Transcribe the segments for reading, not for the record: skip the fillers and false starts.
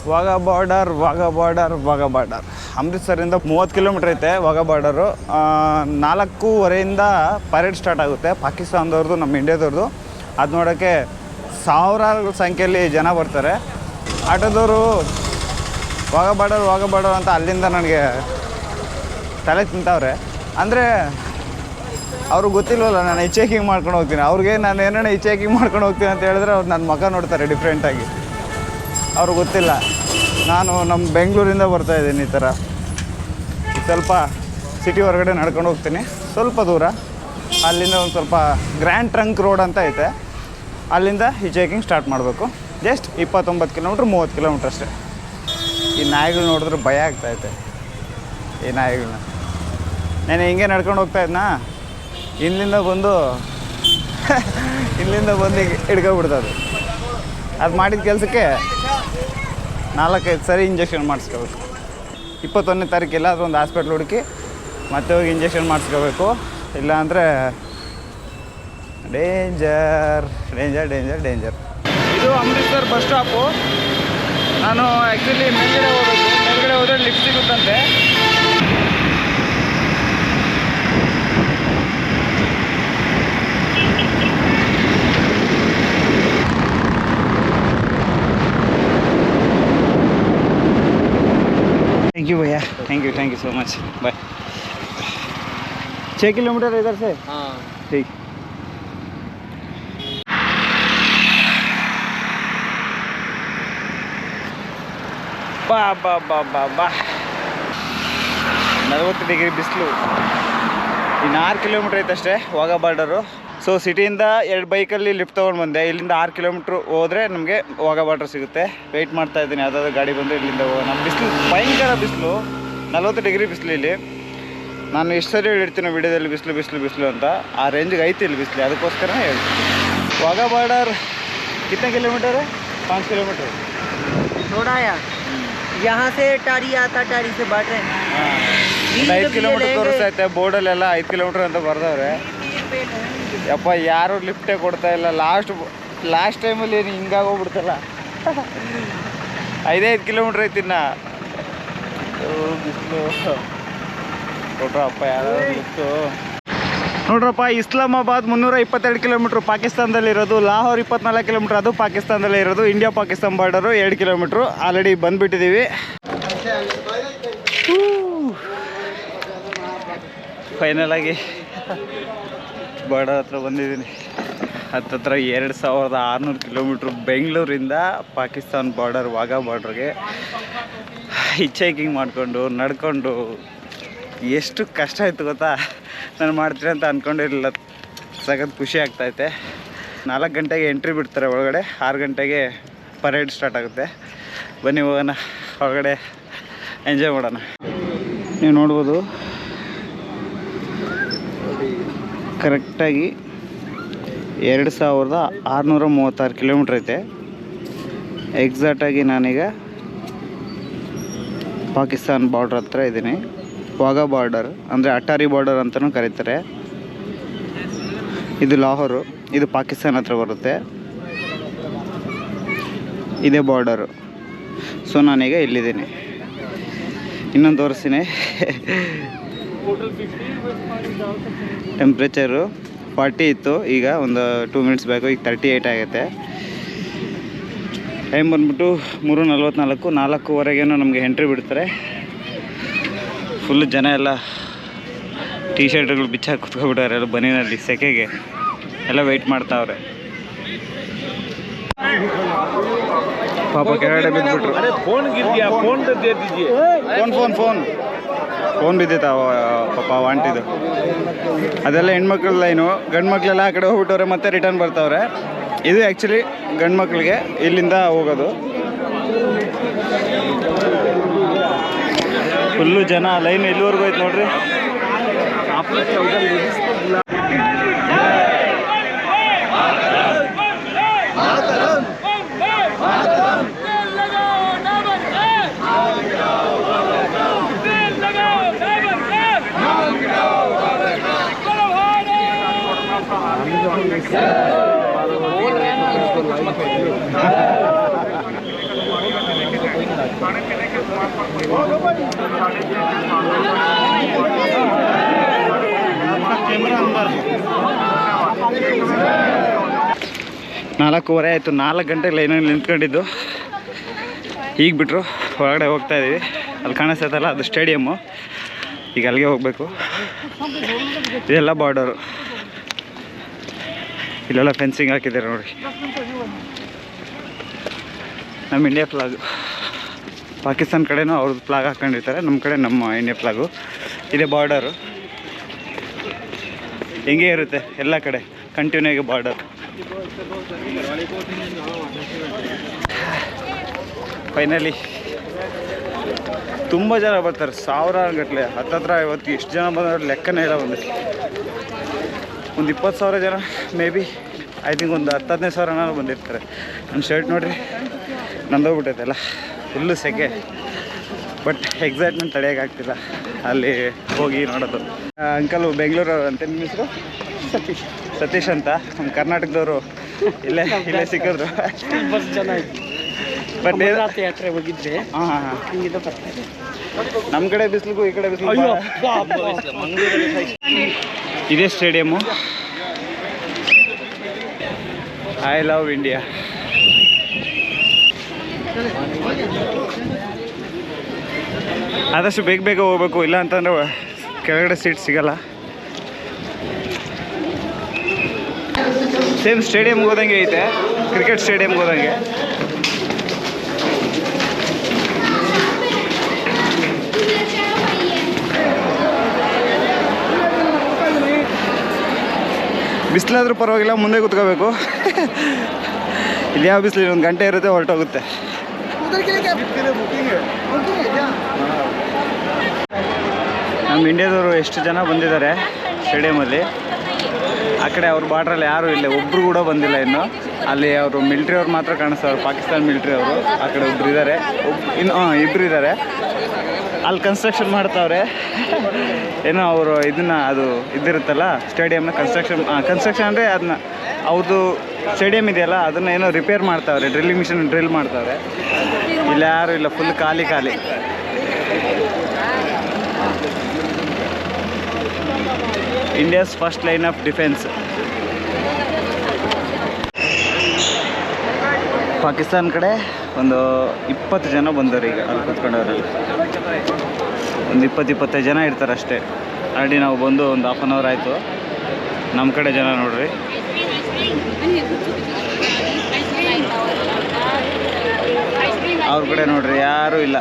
Wagah border ಅಮೃತ್ಸರಿಂದ 30 kilometre ಐತೆ Wagah border. 4:15 parade start ಆಗುತ್ತೆ, ಪಾಕಿಸ್ತಾನದವ್ರದ್ದು ನಮ್ಮ ಇಂಡಿಯಾದವ್ರದ್ದು. ಅದು ನೋಡೋಕ್ಕೆ ಸಾವಿರಾರು ಸಂಖ್ಯೆಯಲ್ಲಿ ಜನ ಬರ್ತಾರೆ. ಆಟೋದವರು ವಾಘಾ ಬಾರ್ಡರ್ ಅಂತ ಅಲ್ಲಿಂದ ನನಗೆ ತಲೆ ತಿಂತವ್ರೆ. ಅಂದರೆ ಅವ್ರಿಗೆ ಗೊತ್ತಿಲ್ವಲ್ಲ ನಾನು ಹಿಚೇಕಿಂಗ್ ಮಾಡ್ಕೊಂಡು ಹೋಗ್ತೀನಿ. ಅವ್ರಿಗೆ ನಾನು ಏನಾರ ಹಿಚೇಕಿಂಗ್ ಮಾಡ್ಕೊಂಡು ಹೋಗ್ತೀನಿ ಅಂತ ಹೇಳಿದ್ರೆ ಅವ್ರು ನನ್ನ ಮುಖ ನೋಡ್ತಾರೆ ಡಿಫ್ರೆಂಟಾಗಿ. ಅವ್ರಿಗೆ ಗೊತ್ತಿಲ್ಲ ನಾನು ನಮ್ಮ ಬೆಂಗಳೂರಿಂದ ಬರ್ತಾಯಿದ್ದೀನಿ. ಈ ಥರ ಸ್ವಲ್ಪ ಸಿಟಿ ಹೊರಗಡೆ ನಡ್ಕೊಂಡು ಹೋಗ್ತೀನಿ ಸ್ವಲ್ಪ ದೂರ. ಅಲ್ಲಿಂದ ಒಂದು ಸ್ವಲ್ಪ ಗ್ರ್ಯಾಂಡ್ ಟ್ರಂಕ್ ರೋಡ್ ಅಂತ ಐತೆ, ಅಲ್ಲಿಂದ ಹಿಚೇಕಿಂಗ್ ಸ್ಟಾರ್ಟ್ ಮಾಡಬೇಕು. ಜಸ್ಟ್ 29 ಕಿಲೋಮೀಟ್ರ್ 30 ಕಿಲೋಮೀಟ್ರ್ ಅಷ್ಟೇ. ಈ ನಾಯಿಗಳು ನೋಡಿದ್ರೆ ಭಯ ಆಗ್ತಾಯಿದೆ. ಈ ನಾಯಿಗಳನ್ನ ನಾನು ಹಿಂಗೆ ನಡ್ಕೊಂಡು ಹೋಗ್ತಾಯಿದ್ನಾ, ಇಲ್ಲಿಂದ ಬಂದು ಹಿಡ್ಕೊಬಿಡ್ತದೆ. ಅದು ಮಾಡಿದ ಕೆಲಸಕ್ಕೆ 4-5 ಸರಿ ಇಂಜೆಕ್ಷನ್ ಮಾಡಿಸ್ಕೋಬೇಕು. 21ನೇ ತಾರೀಕು ಎಲ್ಲಾದರೂ ಒಂದು ಹಾಸ್ಪಿಟ್ಲ್ ಹುಡುಕಿ ಮತ್ತೆ ಹೋಗಿ ಇಂಜೆಕ್ಷನ್ ಮಾಡಿಸ್ಕೋಬೇಕು. ಇಲ್ಲಾಂದರೆ ಡೇಂಜರ್. ಇದು ಅಮೃತ್ಸರ್ ಬಸ್ ಸ್ಟಾಪು. ನಾನು ಆ್ಯಕ್ಚುಲಿ ಮೇಲ್ಗಡೆ ಹೋದರೆ ಲಿಫ್ಟ್ ಸಿಗುತ್ತಂತೆ. थैंक यू भैया, thank you so much, bye. 6 kilometre इधर से. हाँ ठीक. ಬಾ 40 ಡಿಗ್ರಿ ಬಿಸಿಲು. ಇನ್ನು 6 ಕಿಲೋಮೀಟ್ರ್ ಐತಷ್ಟೇ ವಾಘಾ ಬಾರ್ಡರು. ಸೊ ಸಿಟಿಯಿಂದ 2 ಬೈಕಲ್ಲಿ ಲಿಫ್ಟ್ ತೊಗೊಂಡು ಬಂದೆ. ಇಲ್ಲಿಂದ 6 ಕಿಲೋಮೀಟ್ರ್ ಹೋದರೆ ನಮಗೆ ವಾಘಾ ಬಾರ್ಡರ್ ಸಿಗುತ್ತೆ. ವೆಯ್ಟ್ ಮಾಡ್ತಾಯಿದ್ದೀನಿ ಯಾವುದಾದ್ರು ಗಾಡಿ ಬಂದರೆ ಇಲ್ಲಿಂದ ನಮ್ಮ ಬಿಸಿಲು ಭಯಂಕರ ಬಿಸಿಲು, 40 ಡಿಗ್ರಿ ಬಿಸಿಲು ಇಲ್ಲಿ. ನಾನು ಎಷ್ಟು ಸರಿ ಹೇಳಿರ್ತೀನಿ ವಿಡಿಯೋದಲ್ಲಿ ಬಿಸಿಲು ಅಂತ. ಆ ರೇಂಜಿಗೆ ಐತಿ ಇಲ್ಲಿ ಬಿಸಿಲು, ಅದಕ್ಕೋಸ್ಕರನೇ ಹೇಳ್ತೀನಿ. ವಾಘಾ ಬಾರ್ಡರ್ कितने किलोमीटर है? 5 किलोमीटर थोड़ा यार. यहाँ से टारी आता, टारी से बाट रहे हैं. 5 ಕಿಲೋಮೀಟರ್ ತೋರಿಸ್ತೈತೆ ಬೋರ್ಡಲ್ಲೆಲ್ಲ 5 ಕಿಲೋಮೀಟ್ರ್ ಅಂತ ಬರ್ದವ್ರೆ. ಯಪ್ಪ ಯಾರು ಲಿಫ್ಟೇ ಕೊಡ್ತಾ ಇಲ್ಲ. ಲಾಸ್ಟ್ ಟೈಮಲ್ಲಿ ಏನು ಹಿಂಗಾಗೋಗ್ಬಿಡ್ತಲ್ಲ. 5 ಕಿಲೋಮೀಟ್ರ್ ಐತಿನ್ನ ಬಿಸಿಲು. ಕೊಟ್ರಪ್ಪ ಯಾರು ಲಿಫ್ಟು. ನೋಡ್ರಪ್ಪ, ಇಸ್ಲಾಮಾಬಾದ್ 322 ಕಿಲೋಮೀಟ್ರ್ ಪಾಕಿಸ್ತಾನದಲ್ಲಿರೋದು. ಲಾಹೋರ್ 24 ಕಿಲೋಮೀಟ್ರ್, ಅದು ಪಾಕಿಸ್ತಾನದಲ್ಲೇ ಇರೋದು. India Pakistan border 2 kilometre. Already ಬಂದುಬಿಟ್ಟಿದ್ದೀವಿ. ಫೈನಲ್ ಆಗಿ ಬಾರ್ಡರ್ ಹತ್ರ ಬಂದಿದ್ದೀನಿ. ಹತ್ತತ್ರ 2600 ಕಿಲೋಮೀಟ್ರ್ ಬೆಂಗಳೂರಿಂದ ಪಾಕಿಸ್ತಾನ ಬಾರ್ಡರ್ ವಾಘಾ ಬಾರ್ಡ್ರಿಗೆ ಹಿಚೈಕಿಂಗ್ ಮಾಡಿಕೊಂಡು ನಡ್ಕೊಂಡು ಎಷ್ಟು ಕಷ್ಟ ಆಯಿತು ಗೊತ್ತಾ. ನಾನು ಮಾಡ್ತೀನಿ ಅಂತ ಅಂದ್ಕೊಂಡಿರಲಿಲ್ಲ. ಸಖತ್ ಖುಷಿ ಆಗ್ತಾಯಿದೆ. 4 ಗಂಟೆಗೆ ಎಂಟ್ರಿ ಬಿಡ್ತಾರೆ ಒಳಗಡೆ, 6 ಗಂಟೆಗೆ ಪರೇಡ್ ಸ್ಟಾರ್ಟ್ ಆಗುತ್ತೆ. ಬನ್ನಿ ಹೋಗೋಣ ಹೊರಗಡೆ, ಎಂಜಾಯ್ ಮಾಡೋಣ. ನೀವು ನೋಡ್ಬೋದು ಕರೆಕ್ಟಾಗಿ 2636 ಕಿಲೋಮೀಟ್ರ್ ಐತೆ. ಎಕ್ಸಾಕ್ಟಾಗಿ ನಾನೀಗ ಪಾಕಿಸ್ತಾನ ಬಾರ್ಡ್ರ್ ಹತ್ರ ಇದ್ದೀನಿ. ವಾಘಾ ಬಾರ್ಡರ್ ಅಂದರೆ ಅಟ್ಟಾರಿ ಬಾರ್ಡರ್ ಅಂತಲೂ ಕರೀತಾರೆ. ಇದು ಲಾಹೋರು, ಇದು ಪಾಕಿಸ್ತಾನ ಹತ್ರ ಬರುತ್ತೆ. ಇದೇ ಬಾರ್ಡರು. ಸೊ ನಾನೀಗ ಇಲ್ಲಿದ್ದೀನಿ. ಇನ್ನೊಂದು ತೋರಿಸ್ತೀನಿ. ಟೆಂಪ್ರೇಚರು 40 ಇತ್ತು, ಈಗ ಒಂದು 2 ಮಿನಿಟ್ಸ್ ಬೇಕು. ಈಗ 38 ಆಗೈತೆ. ಟೈಮ್ ಬಂದ್ಬಿಟ್ಟು 3:44. 4:15 ನಮಗೆ ಎಂಟ್ರಿ ಬಿಡ್ತಾರೆ. ಫುಲ್ಲು ಜನ ಎಲ್ಲ ಟೀ ಶರ್ಟ್ಗಳು ಬಿಚ್ಚಾಕಿ ಕುತ್ಕೊಬಿಟ್ಟಾರೆ ಎಲ್ಲ ಬನ್ನಿನಲ್ಲಿ, ಸೆಕೆಗೆ ಎಲ್ಲ ವೆಯ್ಟ್ ಮಾಡ್ತಾವ್ರೆ. ಪಾಪ ಕೆಳಗಡೆ ಬಿದ್ದುಬಿಟ್ರು. ಫೋನ್ ಬಿದ್ದಿತ್ತು ಪಾಪ ವಾಂಟಿದು. ಅದೆಲ್ಲ ಹೆಣ್ಮಕ್ಳ ಲೈನು. ಗಂಡು ಮಕ್ಕಳೆಲ್ಲ ಆ ಕಡೆ ಹೋಗ್ಬಿಟ್ಟವ್ರೆ, ಮತ್ತೆ ರಿಟರ್ನ್ ಬರ್ತಾವ್ರೆ. ಇದು ಆ್ಯಕ್ಚುಲಿ ಗಂಡು ಮಕ್ಕಳಿಗೆ ಇಲ್ಲಿಂದ ಹೋಗೋದು. ಫುಲ್ಲು ಜನ ಲೈನ್ ಎಲ್ಲಿವರೆಗೂ ಐತೆ ನೋಡ್ರಿ. ನಾಲ್ಕೂವರೆ ಆಯಿತು, 4 ಗಂಟೆ ಲೈನಲ್ಲಿ ನಿಂತ್ಕೊಂಡಿದ್ದು. ಈಗ ಬಿಟ್ಟರು ಹೊರಗಡೆ ಹೋಗ್ತಾ ಇದ್ದೀವಿ. ಅಲ್ಲಿ ಕಾಣಿಸ್ತೈತಲ್ಲ ಅದು ಸ್ಟೇಡಿಯಮ್ಮು. ಈಗ ಅಲ್ಲಿಗೆ ಹೋಗಬೇಕು. ಇದೆಲ್ಲ ಬಾರ್ಡರು, ಇಲ್ಲೆಲ್ಲ ಫೆನ್ಸಿಂಗ್ ಹಾಕಿದ್ದಾರೆ ನೋಡಿ. ನಮ್ಮ ಇಂಡಿಯಾ ಫ್ಲಾಗು. ಪಾಕಿಸ್ತಾನ ಕಡೆನೂ ಅವ್ರದ್ದು ಫ್ಲಾಗ್ ಹಾಕ್ಕೊಂಡಿರ್ತಾರೆ, ನಮ್ಮ ಕಡೆ ನಮ್ಮ ಇಂಡಿಯಾ ಫ್ಲಾಗು. ಇದೇ ಬಾರ್ಡರು, ಹೆಂಗೆ ಇರುತ್ತೆ ಎಲ್ಲ ಕಡೆ ಕಂಟಿನ್ಯೂ ಆಗಿ ಬಾರ್ಡರ್. ಫೈನಲಿ ತುಂಬ ಜನ ಬರ್ತಾರೆ, ಸಾವಿರಾರು ಗಟ್ಟಲೆ, ಹತ್ತತ್ರ 50 ಎಷ್ಟು ಜನ ಬಂದ್ರೆ ಲೆಕ್ಕನೇ ಇಲ್ಲ. ಒಂದು 20,000 ಜನ ಮೇ ಬಿ, ಐ ಥಿಂಕ್ ಒಂದು 10-15 ಸಾವಿರ ಬಂದಿರ್ತಾರೆ. ನನ್ನ ಶರ್ಟ್ ನೋಡಿರಿ ನಂದೋಗ್ಬಿಟ್ಟೈತೆಲ್ಲ, ಫುಲ್ಲು ಸೆಕೆ. ಬಟ್ ಎಕ್ಸೈಟ್ಮೆಂಟ್ ತಡೆಯೋಕ್ಕಾಗ್ತಿಲ್ಲ ಅಲ್ಲಿ ಹೋಗಿ ನೋಡೋದು. ಅಂಕಲು ಬೆಂಗಳೂರವ್ರು ಅಂತ, ನಿಮ್ಮ ಹೆಸರು? ಸತೀಶ್ ಅಂತ, ನಮ್ಮ ಕರ್ನಾಟಕದವರು. ಇಲ್ಲೇ ಸಿಕ್ಕಿದ್ರು. ಬಸ್ ಚೆನ್ನಾಗಿ ಬಟ್ ಯಾತ್ರೆ ಹೋಗಿದ್ದೆ. ಹಾಂ ಹಾಂ ಹಾಂ, ನಮ್ಮ ಕಡೆ ಬಿಸಿಲಿಗೂ ಈ ಕಡೆ ಬಿಸಿಲು. ಇದೇ ಸ್ಟೇಡಿಯಮ್ಮು. I love India. ಆದಷ್ಟು ಬೇಗ ಬೇಗ ಹೋಗ್ಬೇಕು, ಇಲ್ಲ ಅಂತಂದ್ರೆ ಕೆಳಗಡೆ ಸೀಟ್ ಸಿಗಲ್ಲ. ಸೇಮ್ ಸ್ಟೇಡಿಯಮ್ಗೆ ಹೋದಂಗೆ ಐತೆ, ಕ್ರಿಕೆಟ್ ಸ್ಟೇಡಿಯಮ್ಗೆ ಹೋದಂಗೆ. ಬಿಸಿಲಾದ್ರೂ ಪರವಾಗಿಲ್ಲ, ಮುಂದೆ ಕೂತ್ಕೋಬೇಕು. ಇಲ್ಲಿ ಯಾವ ಬಿಸಿಲು, 1 ಗಂಟೆ ಇರುತ್ತೆ, ಹೊರಟೋಗುತ್ತೆ. ನಮ್ಮ ಇಂಡಿಯಾದವರು ಎಷ್ಟು ಜನ ಬಂದಿದ್ದಾರೆ ಸ್ಟೇಡಿಯಮಲ್ಲಿ. ಆ ಕಡೆ ಅವ್ರ ಬಾರ್ಡ್ರಲ್ಲಿ ಯಾರೂ ಇಲ್ಲ, ಒಬ್ಬರು ಕೂಡ ಬಂದಿಲ್ಲ ಇನ್ನು. ಅಲ್ಲಿ ಅವರು ಮಿಲ್ಟ್ರಿ ಅವ್ರು ಮಾತ್ರ ಕಾಣಿಸ್ತಾರೆ, ಪಾಕಿಸ್ತಾನ ಮಿಲ್ಟ್ರಿ ಅವರು. ಆ ಕಡೆ ಒಬ್ರು ಇದ್ದಾರೆ, ಇಬ್ಬರು ಇದ್ದಾರೆ. ಅಲ್ಲಿ ಕನ್ಸ್ಟ್ರಕ್ಷನ್ ಮಾಡ್ತಾವ್ರೆ ಏನೋ ಅವರು. ಇದನ್ನು ಅದು ಇದಿರುತ್ತಲ್ಲ ಸ್ಟೇಡಿಯಮ್ನ ಕನ್ಸ್ಟ್ರಕ್ಷನ್ ಅಂದರೆ ಅದನ್ನ ಅವ್ರದ್ದು ಸ್ಟೇಡಿಯಮ್ ಇದೆಯಲ್ಲ ಅದನ್ನು ಏನೋ ರಿಪೇರ್ ಮಾಡ್ತಾವ್ರೆ, ಡ್ರಿಲ್ಲಿಂಗ್ ಮಿಷನ್ ಡ್ರಿಲ್ ಮಾಡ್ತಾವ್ರೆ. ಇಲ್ಲ ಯಾರು ಇಲ್ಲ, ಫುಲ್ ಖಾಲಿ. India's first line of defence. Pakistan ಕಡೆ ಒಂದು 20 ಜನ ಬಂದವರು ಈಗ ಅಲ್ಲಿ ಕೂತ್ಕೊಂಡವ್ರಲ್ಲಿ. ಒಂದು 20-25 ಜನ ಇರ್ತಾರೆ ಅಷ್ಟೇ. ಆಲ್ರೆಡಿ ನಾವು ಬಂದು ಒಂದು 1/2 an hour ಆಯಿತು. ನಮ್ಮ ಕಡೆ ಜನ ನೋಡ್ರಿ, ಅವ್ರ ಕಡೆ ನೋಡ್ರಿ ಯಾರೂ ಇಲ್ಲ.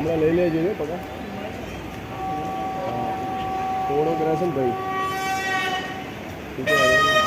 હમણાં લઈ લેજો ને પકા થોડોક રહેશે ને ભાઈ ઠીક છે